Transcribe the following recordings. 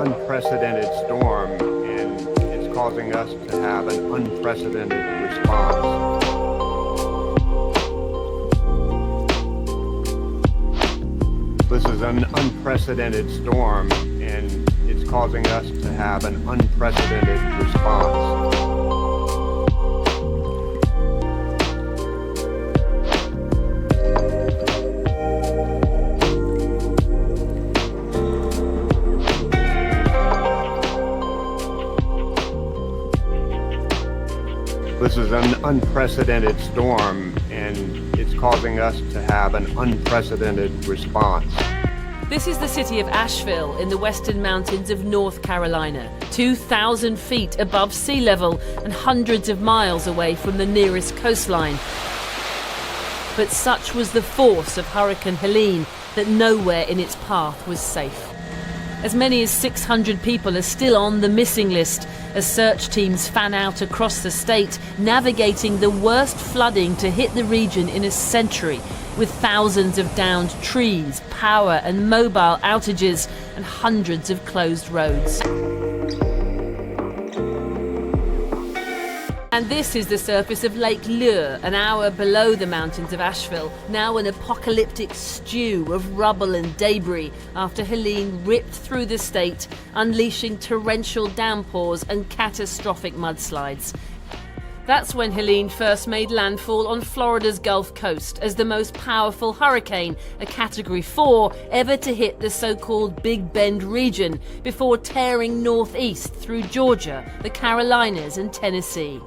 unprecedented storm, and it's causing us to have an unprecedented response. This is an unprecedented storm, and it's causing us to have an unprecedented response. This is an unprecedented storm, and it's causing us to have an unprecedented response. This is the city of Asheville in the western mountains of North Carolina, 2,000 feet above sea level and hundreds of miles away from the nearest coastline. But such was the force of Hurricane Helene that nowhere in its path was safe. As many as 600 people are still on the missing list as search teams fan out across the state, navigating the worst flooding to hit the region in a century, with thousands of downed trees, power and mobile outages, and hundreds of closed roads. And this is the surface of Lake Lure, an hour below the mountains of Asheville, now an apocalyptic stew of rubble and debris after Helene ripped through the state, unleashing torrential downpours and catastrophic mudslides. That's when Helene first made landfall on Florida's Gulf Coast as the most powerful hurricane, a Category 4, ever to hit the so-called Big Bend region, before tearing northeast through Georgia, the Carolinas and Tennessee.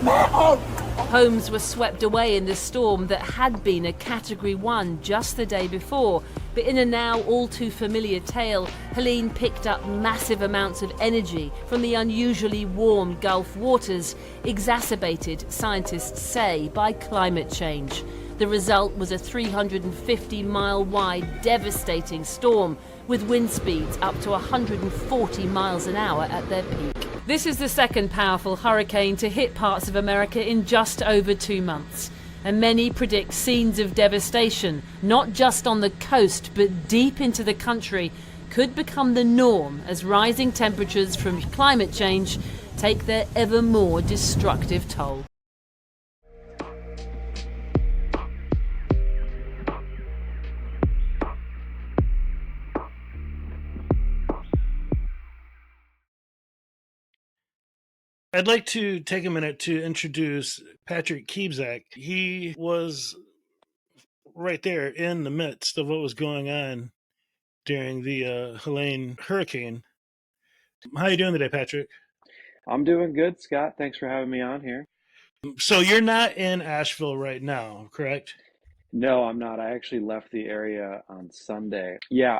Homes were swept away in the storm that had been a Category 1 just the day before, but in a now all too familiar tale, Helene picked up massive amounts of energy from the unusually warm Gulf waters, exacerbated, scientists say, by climate change. The result was a 350-mile wide, devastating storm with wind speeds up to 140 miles an hour at their peak. This is the second powerful hurricane to hit parts of America in just over 2 months. And many predict scenes of devastation, not just on the coast, but deep into the country, could become the norm as rising temperatures from climate change take their ever more destructive toll. I'd like to take a minute to introduce Patrick Kiebzak. He was right there in the midst of what was going on during the Helene hurricane. How are you doing today, Patrick? I'm doing good, Scott. Thanks for having me on here. So you're not in Asheville right now, correct? No, I'm not. I actually left the area on Sunday. Yeah,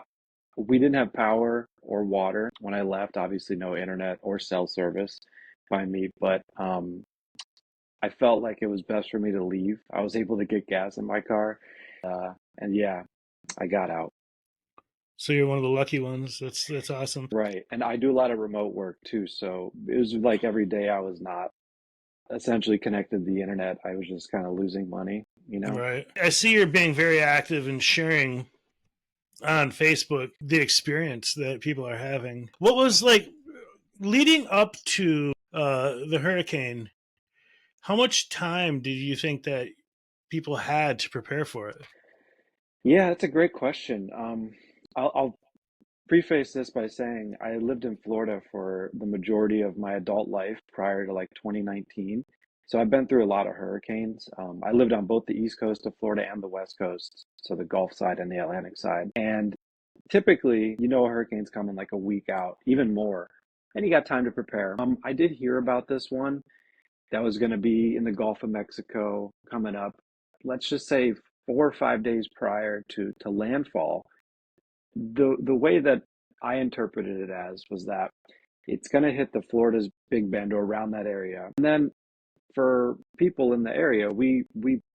we didn't have power or water when I left. Obviously, no internet or cell service by me, but I felt like it was best for me to leave. I was able to get gas in my car, and yeah, I got out. So you're one of the lucky ones. That's awesome. Right, and I do a lot of remote work too, so it was like every day I was not essentially connected to the internet. I was just kind of losing money, you know? Right. I see you're being very active and sharing on Facebook the experience that people are having. What was like leading up to the hurricane? How much time did you think that people had to prepare for it? Yeah, that's a great question. I'll preface this by saying I lived in Florida for the majority of my adult life prior to like 2019. So I've been through a lot of hurricanes. I lived on both the East Coast of Florida and the West Coast, so the Gulf side and the Atlantic side. And typically, a hurricane's coming like a week out, even more, and you got time to prepare. I did hear about this one that was going to be in the Gulf of Mexico coming up. Let's just say 4 or 5 days prior to landfall. The way that I interpreted it as was that it's going to hit the Florida's Big Bend or around that area. And then for people in the area, we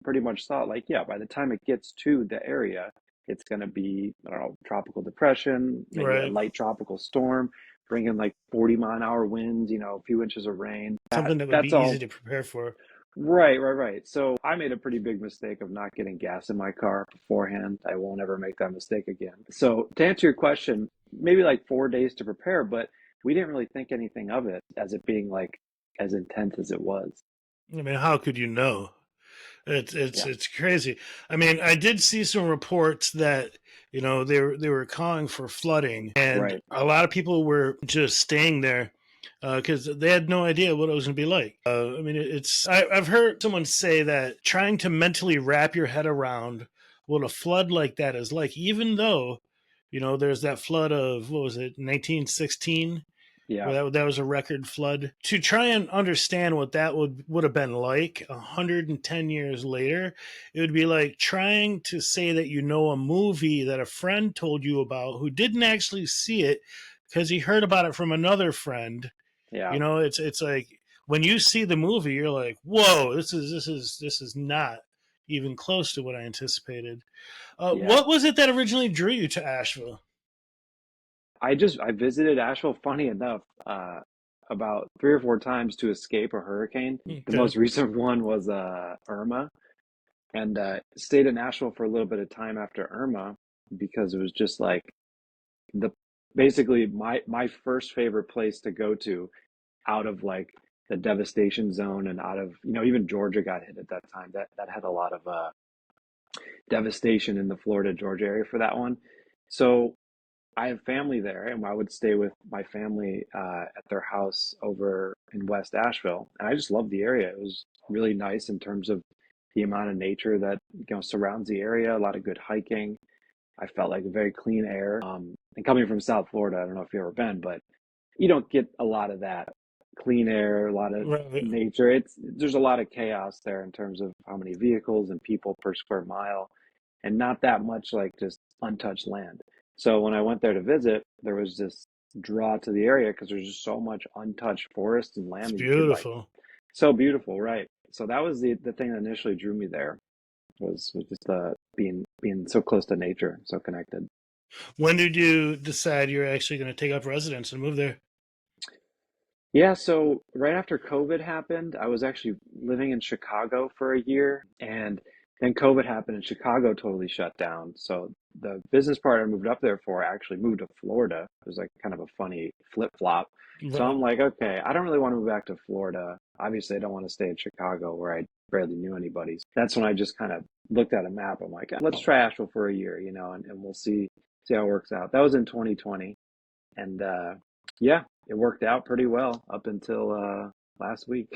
pretty much thought like, yeah, by the time it gets to the area, it's going to be, I don't know, tropical depression, maybe a Right. light tropical storm, bringing like 40-mile-an-hour winds, a few inches of rain. Something that would That's be all. easy to prepare for. Right. So I made a pretty big mistake of not getting gas in my car beforehand. I won't ever make that mistake again. So to answer your question, maybe like 4 days to prepare, but we didn't really think anything of it as it being like as intense as it was. I mean, how could you know? Yeah, It's crazy. I mean, I did see some reports that they were calling for flooding, and right. a lot of people were just staying there because they had no idea what it was going to be like. I mean, I've heard someone say that trying to mentally wrap your head around what a flood like that is like, even though there's that flood of what was it, 1916, Yeah, where that was a record flood. To try and understand what that would have been like 110 years later, it would be like trying to say that you know a movie that a friend told you about who didn't actually see it because he heard about it from another friend. yeah, It's like when you see the movie, you're like, whoa, this is not even close to what I anticipated. yeah. What was it that originally drew you to Asheville? I visited Asheville, funny enough, about 3 or 4 times to escape a hurricane. The Okay. most recent one was Irma, and stayed in Asheville for a little bit of time after Irma because it was just like the basically my first favorite place to go to out of like the devastation zone and out of even Georgia got hit at that time. That had a lot of devastation in the Florida Georgia area for that one. So I have family there, and I would stay with my family at their house over in West Asheville, and I just loved the area. It was really nice in terms of the amount of nature that surrounds the area. A lot of good hiking. I felt like very clean air. And coming from South Florida, I don't know if you've ever been, but you don't get a lot of that clean air, a lot of Right. nature. There's a lot of chaos there in terms of how many vehicles and people per square mile, and not that much like just untouched land. So when I went there to visit, there was this draw to the area because there's just so much untouched forest and It's land that you could like. beautiful. So beautiful, right? So that was the thing that initially drew me there was just being so close to nature, so connected. When did you decide you're actually going to take up residence and move there? Yeah, so right after COVID happened, I was actually living in Chicago for a year, and then COVID happened and Chicago totally shut down. So the business partner I moved up there for actually moved to Florida. It was like kind of a funny flip-flop. So I'm Right. like, okay, I don't really want to move back to Florida. Obviously, I don't want to stay in Chicago where I barely knew anybody. That's when I just kind of looked at a map. I'm like, let's try Asheville for a year, and we'll see how it works out. That was in 2020. And yeah, it worked out pretty well up until last week.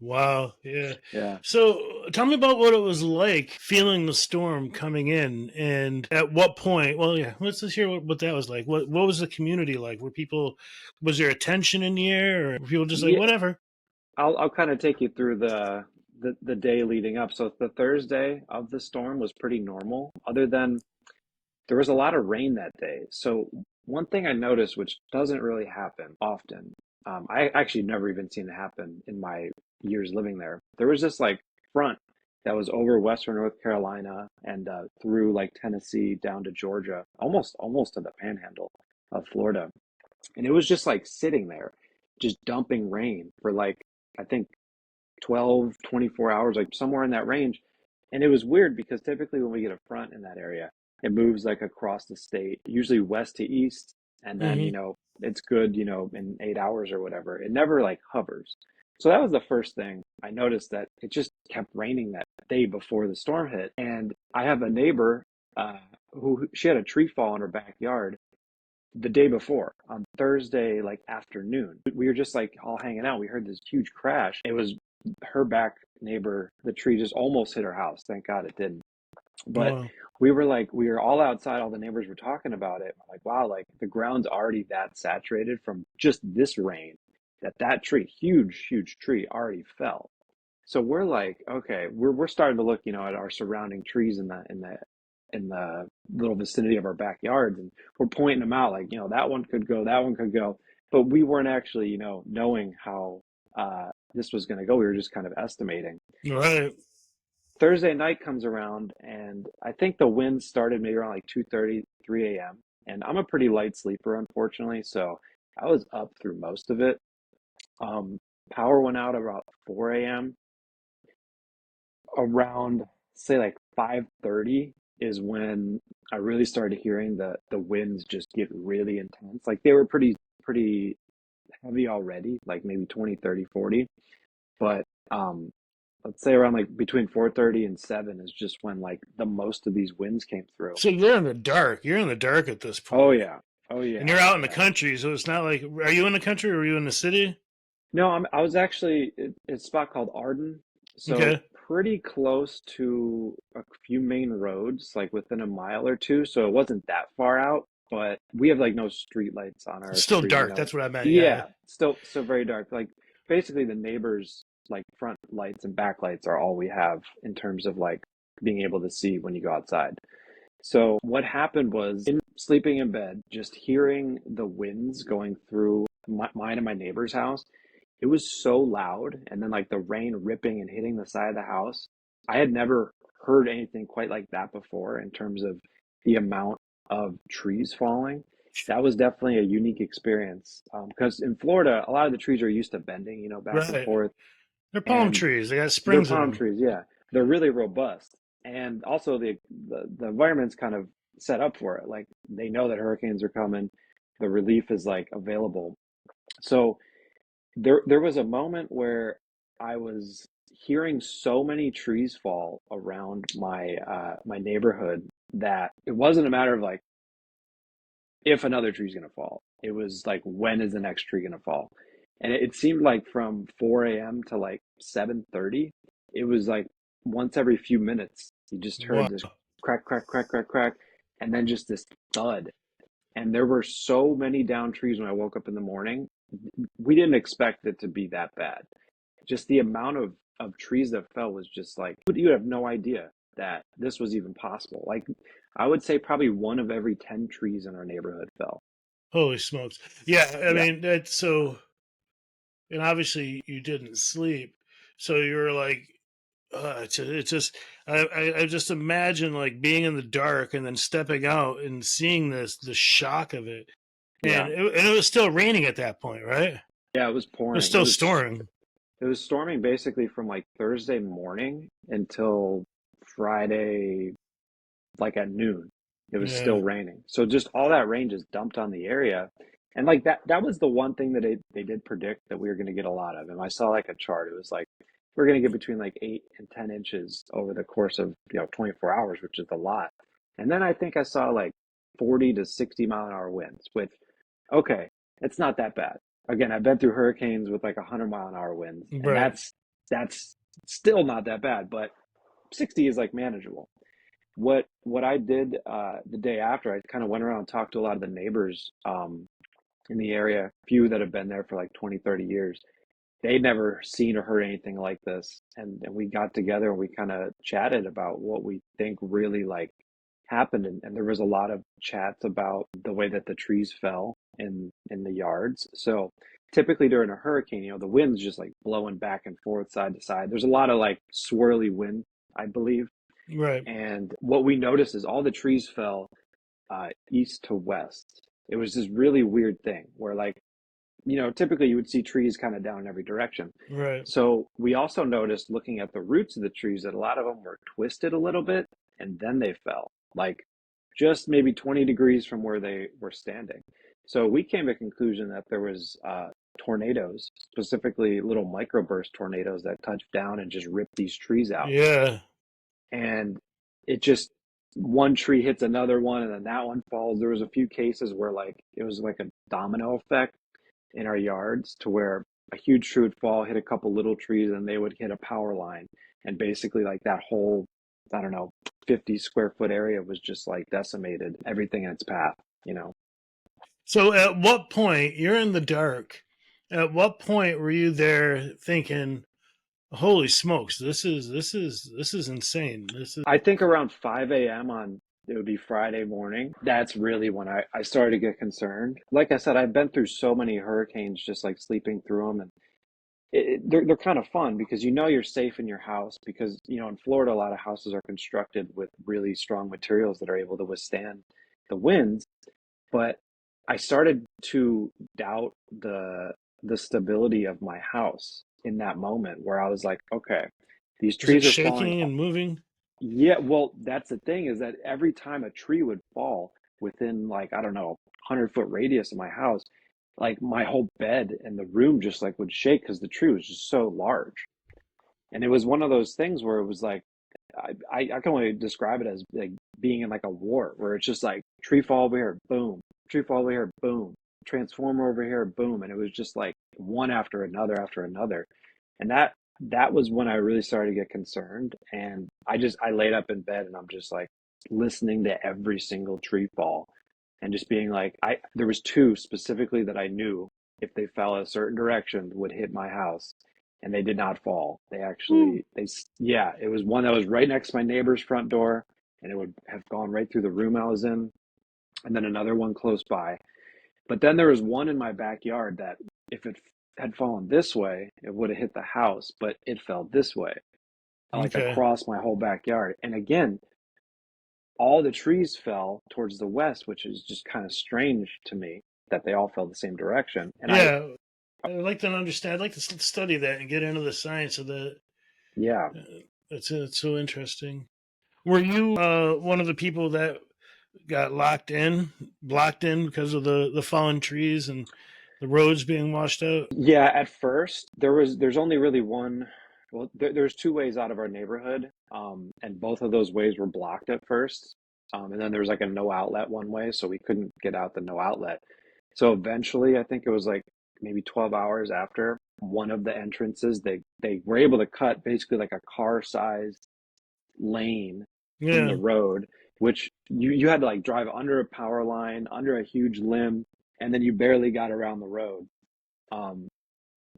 Wow. Yeah. Yeah. So tell me about what it was like feeling the storm coming in, and at what point. Well, yeah. Let's just hear what that was like. What was the community like? Was there a tension in the air, or were people just like Yeah, whatever? I'll kind of take you through the day leading up. So the Thursday of the storm was pretty normal, other than there was a lot of rain that day. So one thing I noticed, which doesn't really happen often, I actually never even seen it happen in my years living there. There was this like front that was over Western North Carolina and through like Tennessee down to Georgia, almost to the panhandle of Florida. And it was just like sitting there, just dumping rain for like, I think 12, 24 hours, like somewhere in that range. And it was weird because typically when we get a front in that area, it moves like across the state, usually west to east. And then, Hmm. it's good, in 8 hours or whatever. It never like hovers. So that was the first thing I noticed, that it just kept raining that day before the storm hit. And I have a neighbor who she had a tree fall in her backyard the day before on Thursday, like afternoon. We were just like all hanging out. We heard this huge crash. It was her back neighbor. The tree just almost hit her house. Thank God it didn't. But Wow. we were all outside. All the neighbors were talking about it. Like, wow, like the ground's already that saturated from just this rain that tree, huge tree, already fell. So we're like, okay, we're starting to look, at our surrounding trees in the little vicinity of our backyards, and we're pointing them out, like, that one could go, that one could go, but we weren't actually, knowing how this was going to go. We were just kind of estimating. Right. Thursday night comes around, and I think the wind started maybe around like 2:30, 3 a.m. And I'm a pretty light sleeper, unfortunately, so I was up through most of it. Um, Power went out about 4 a.m. Around say like 5:30. is when I really started hearing the winds just get really intense. Like they were pretty heavy already, like maybe 20, 30, 40. But let's say around like between 4:30 and 7 is just when like the most of these winds came through. So you're in the dark. You're in the dark at this Oh point. yeah. Oh And yeah. you're out in the Yeah. country, so it's not like, are you in the country or are you in the city? No, I was actually it's a spot called Arden, so Okay. pretty close to a few main roads, like within a mile or two. So it wasn't that far out, but we have like no street lights on It's our still street, dark. That's what I meant. Yeah. Yeah, still very dark. Like basically the neighbors' like front lights and back lights are all we have in terms of like being able to see when you go outside. So what happened was sleeping in bed, just hearing the winds going through mine and my neighbor's house. It was so loud, and then like the rain ripping and hitting the side of the house. I had never heard anything quite like that before in terms of the amount of trees falling. That was definitely a unique experience because in Florida, a lot of the trees are used to bending, back and Right. forth, They're palm and trees. They got they're springs in palm them. trees. Yeah, they're really robust, and also the environment's kind of set up for it. Like they know that hurricanes are coming, the relief is like available. So there was a moment where I was hearing so many trees fall around my neighborhood that it wasn't a matter of like if another tree's gonna fall. It was like when is the next tree gonna fall? And it seemed like from 4 a.m. to like 7:30, it was like once every few minutes you just heard Wow. this crack, crack, crack, crack, crack, and then just this thud. And there were so many down trees when I woke up in the morning. We didn't expect it to be that bad. Just the amount of trees that fell was just like you have no idea that this was even possible. Like I would say probably one of every 10 trees in our neighborhood fell. Holy smokes. Yeah. I Yeah. mean, that's so, and obviously you didn't sleep. So you were like, it's just, I just imagine like being in the dark and then stepping out and seeing this, the shock of it. Yeah. And it was still raining at that point, right? It Yeah, it was was pouring. still storming. It was storming basically from like Thursday morning until Friday like at noon. It was Yeah. still raining. So just all that rain just dumped on the area. And like that was the one thing that they did predict that we were going to get a lot of. And I saw like a chart. It was like we're going to get between like 8 and 10 inches over the course of 24 hours, which is a lot. And then I think I saw like 40 to 60 mile an hour winds, which okay, it's not that bad. Again, I've been through hurricanes with like 100 mile an hour winds, and Right. that's still not that bad, but 60 is like manageable. What I did the day after, I kind of went around and talked to a lot of the neighbors in the area, a few that have been there for like 20, 30 years. They'd never seen or heard anything like this. And we got together and we kind of chatted about what we think really like happened. And there was a lot of chats about the way that the trees fell in the yards. So typically during a hurricane, the wind's just like blowing back and forth side to side. There's a lot of like swirly wind, I believe. Right. And what we noticed is all the trees fell east to west. It was this really weird thing where, like, typically you would see trees kind of down in every direction. Right. So we also noticed looking at the roots of the trees that a lot of them were twisted a little bit and then they fell, like just maybe 20 degrees from where they were standing. So we came to the conclusion that there was tornadoes, specifically little microburst tornadoes that touched down and just ripped these trees out. Yeah. And it just one tree hits another one and then that one falls. There was a few cases where like it was like a domino effect in our yards to where a huge tree would fall, hit a couple little trees, and they would hit a power line. And basically like that whole, I don't know, 50 square foot area was just like decimated, everything in its path. So at what point, you're in the dark, at what point were you there thinking, holy smokes, this is insane. This is I think around 5 a.m. on it would be Friday morning. That's really when I started to get concerned. Like I said, I've been through so many hurricanes, just like sleeping through them, and they're kind of fun because you're safe in your house because in Florida a lot of houses are constructed with really strong materials that are able to withstand the winds. But I started to doubt the stability of my house in that moment where I was like, okay, these it trees are falling. shaking and moving? Yeah, well, that's the thing is that every time a tree would fall within like, I don't know, 100-foot radius of my house, like my whole bed and the room just like would shake because the tree was just so large. And it was one of those things where it was like, I can only describe it as like being in like a war where it's just like tree fall over here, boom, tree fall over here, boom, transformer over here, boom. And it was just like one after another after another. And that was when I really started to get concerned. And I laid up in bed and I'm just like listening to every single tree fall and just being like, there was two specifically that I knew if they fell a certain direction would hit my house, and they did not fall. They actually, yeah, it was one that was right next to my neighbor's front door, and it would have gone right through the room I was in, and then another one close by. But then there was one in my backyard that if it had fallen this way, it would have hit the house, but it fell this way, like Okay. across my whole backyard. And again, all the trees fell towards the west, which is just kind of strange to me that they all fell the same direction. And Yeah. I'd like to understand. I'd like to study that and get into the science of that. yeah, It's so interesting. Were you one of the people that got blocked in because of the fallen trees and the roads being washed out? yeah, at first there's only really one. Well, there's two ways out of our neighborhood, and both of those ways were blocked at first. And then there was like a no outlet one way, so we couldn't get out the no outlet. So eventually, I think it was like maybe 12 hours after one of the entrances, they were able to cut basically like a car-sized lane in the Yeah. road, which you had to like drive under a power line, under a huge limb, and then you barely got around the road. Um,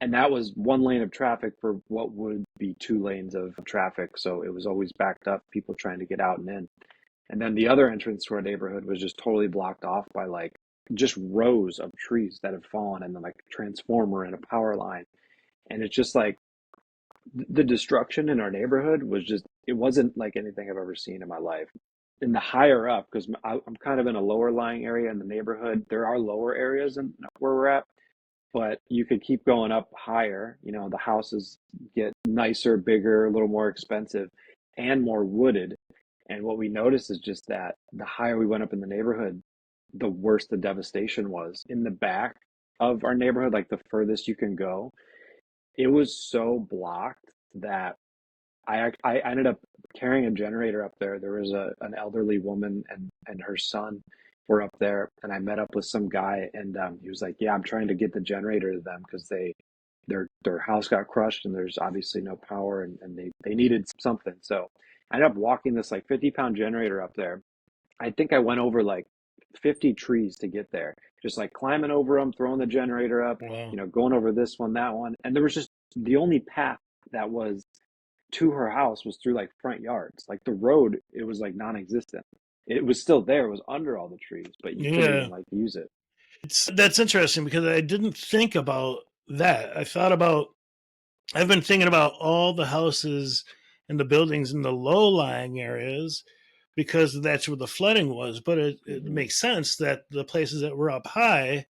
and that was one lane of traffic for what would be two lanes of traffic. So it was always backed up, people trying to get out and in. And then the other entrance to our neighborhood was just totally blocked off by like just rows of trees that had fallen and then like a transformer and a power line. And it's just like the destruction in our neighborhood was just, it wasn't like anything I've ever seen in my life. And the higher up, because I'm kind of in a lower lying area in the neighborhood, there are lower areas in where we're at, but you could keep going up higher. You know, the houses get nicer, bigger, a little more expensive, and more wooded. And what we noticed is just that the higher we went up in the neighborhood, the worse the devastation was. In the back of our neighborhood, like the furthest you can go, it was so blocked that I ended up carrying a generator up there. There was an elderly woman and her son were up there, and I met up with some guy, and he was like, "Yeah, I'm trying to get the generator to them because their house got crushed, and there's obviously no power, and they needed something." So I ended up walking this like 50-pound generator up there. I think I went over like 50 trees to get there, just like climbing over them, throwing the generator up, Wow. going over this one, that one, and there was just the only path that was to her house was through like front yards. Like the road, it was like non-existent. It was still there. It was under all the trees, but you couldn't even Yeah. like use it. That's interesting because I didn't think about that. I've been thinking about all the houses and the buildings in the low lying areas because that's where the flooding was. But it Hmm. makes sense that the places that were up high,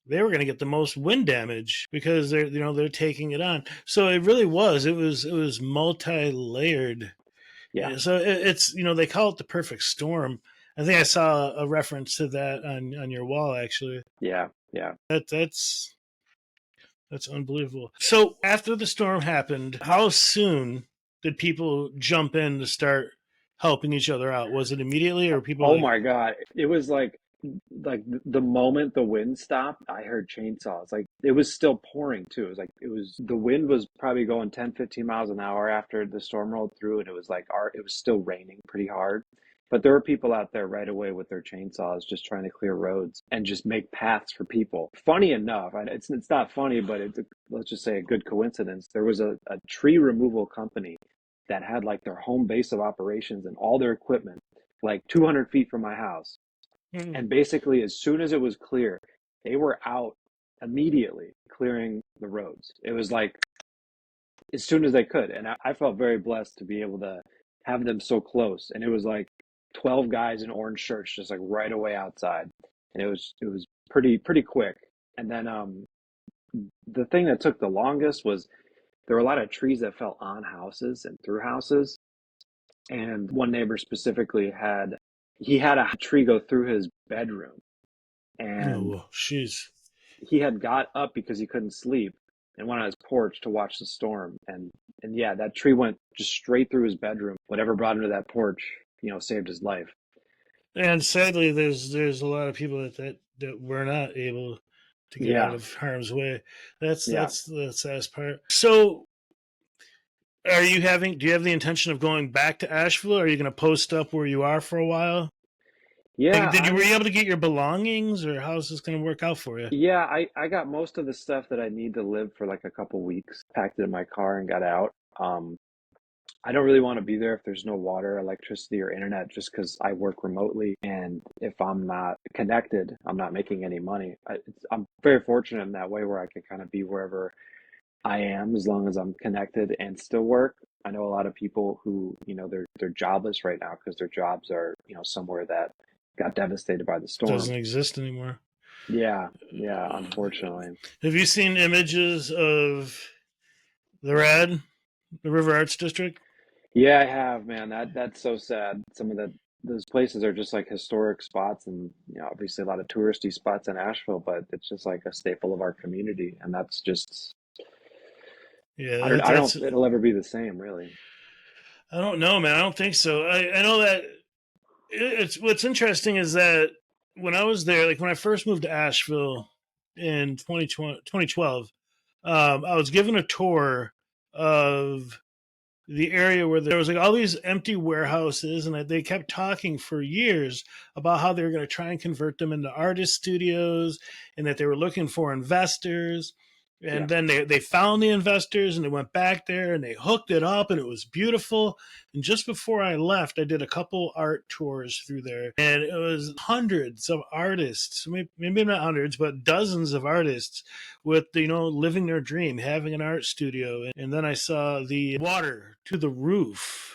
they were going to get the most wind damage because they're taking it on. So it was multi-layered. Yeah, So it's they call it the perfect storm. I think I saw a reference to that on your wall actually. yeah, yeah. That's unbelievable. So after the storm happened, how soon did people jump in to start helping each other out? Was it immediately, or people Oh like, my God. It was like the moment the wind stopped, I heard chainsaws. Like it was still pouring too. The wind was probably going 10, 15 miles an hour after the storm rolled through, and it was like it was still raining pretty hard. But there were people out there right away with their chainsaws just trying to clear roads and just make paths for people. Funny enough, it's not funny, but let's just say a good coincidence. There was a tree removal company that had like their home base of operations and all their equipment like 200 feet from my house. hmm, And basically, as soon as it was clear, they were out immediately clearing the roads. It was like as soon as they could. And I felt very blessed to be able to have them so close. And it was like 12 guys in orange shirts just like right away outside. And it was pretty quick. And then the thing that took the longest was there were a lot of trees that fell on houses and through houses. And one neighbor specifically he had a tree go through his bedroom, and Oh, jeez. he had got up because he couldn't sleep and went on his porch to watch the storm. And yeah, that tree went just straight through his bedroom. Whatever brought him to that porch, saved his life. And sadly, there's a lot of people that were not able to get out Yeah, of harm's way. That's yeah, the saddest part. So, do you have the intention of going back to Asheville? Or are you going to post up where you are for a while? yeah. Like, were you able to get your belongings, or how's this going to work out for you? Yeah, I got most of the stuff that I need to live for like a couple weeks, packed it in my car and got out. I don't really want to be there if there's no water, electricity, or internet, just because I work remotely. And if I'm not connected, I'm not making any money. I'm very fortunate in that way where I can kind of be wherever I am as long as I'm connected and still work. I know a lot of people who, they're jobless right now because their jobs are, somewhere that got devastated by the storm. Doesn't exist anymore. Yeah, yeah, unfortunately. Have you seen images of the River Arts District? Yeah, I have, man. That's so sad. Some of those places are just like historic spots, and obviously a lot of touristy spots in Asheville, but it's just like a staple of our community, and that's just Yeah, I don't that's. know if it'll ever be the same, really. I don't know, man. I don't think so. I know that it's what's interesting is that when I was there, like when I first moved to Asheville in 2012, I was given a tour of the area where there was like all these empty warehouses, and they kept talking for years about how they were going to try and convert them into artist studios, and that they were looking for investors. Yeah, And then they found the investors, and they went back there and they hooked it up, and it was beautiful. And just before I left, I did a couple art tours through there, and it was hundreds of artists, maybe not hundreds, but dozens of artists with living their dream, having an art studio. And then I saw the water to the roof.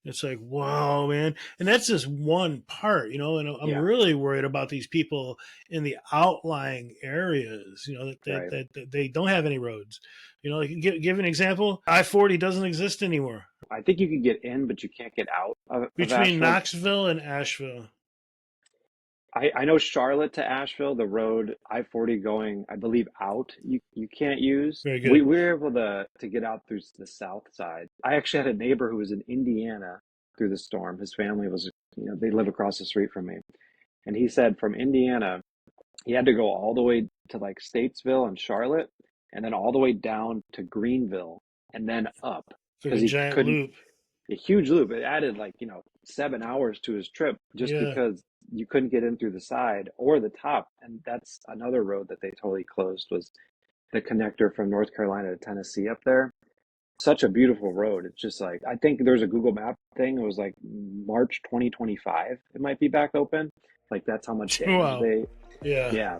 It's like, wow, man. And that's just one part, and I'm yeah, really worried about these people in the outlying areas, right. that they don't have any roads. Like give an example. I-40 doesn't exist anymore I think you can get in, but you can't get out of between Asheville. Knoxville and Asheville. I know Charlotte to Asheville, the road I-40 going, I believe, out, you can't use. Very We good. were able to get out through the south side. I actually had a neighbor who was in Indiana through the storm. His family was, they live across the street from me. And he said from Indiana, he had to go all the way to like Statesville and Charlotte, and then all the way down to Greenville, and then up It's like a because he giant couldn't, loop. a huge loop. It added like, 7 hours to his trip just Yeah. because you couldn't get in through the side or the top. And that's another road that they totally closed, was the connector from North Carolina to Tennessee up there. Such a beautiful road. It's just like, I think there's a Google Map thing. It was like March 2025. It might be back open. Like that's how much damage Wow. Yeah. yeah,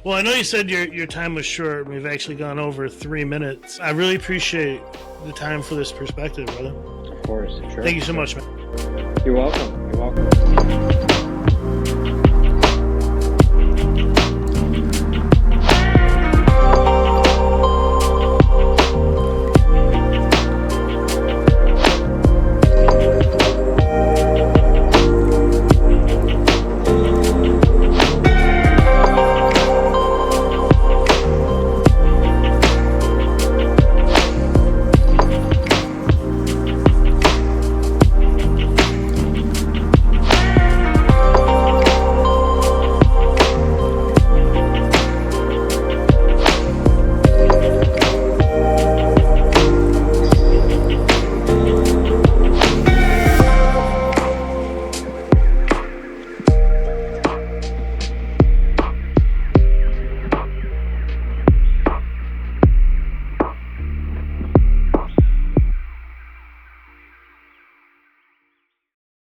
Well, I know you said your time was short. We've actually gone over 3 minutes. I really appreciate the time for this perspective, brother. of course. Sure. Thank you so Sure. much, man. You're welcome. You're welcome.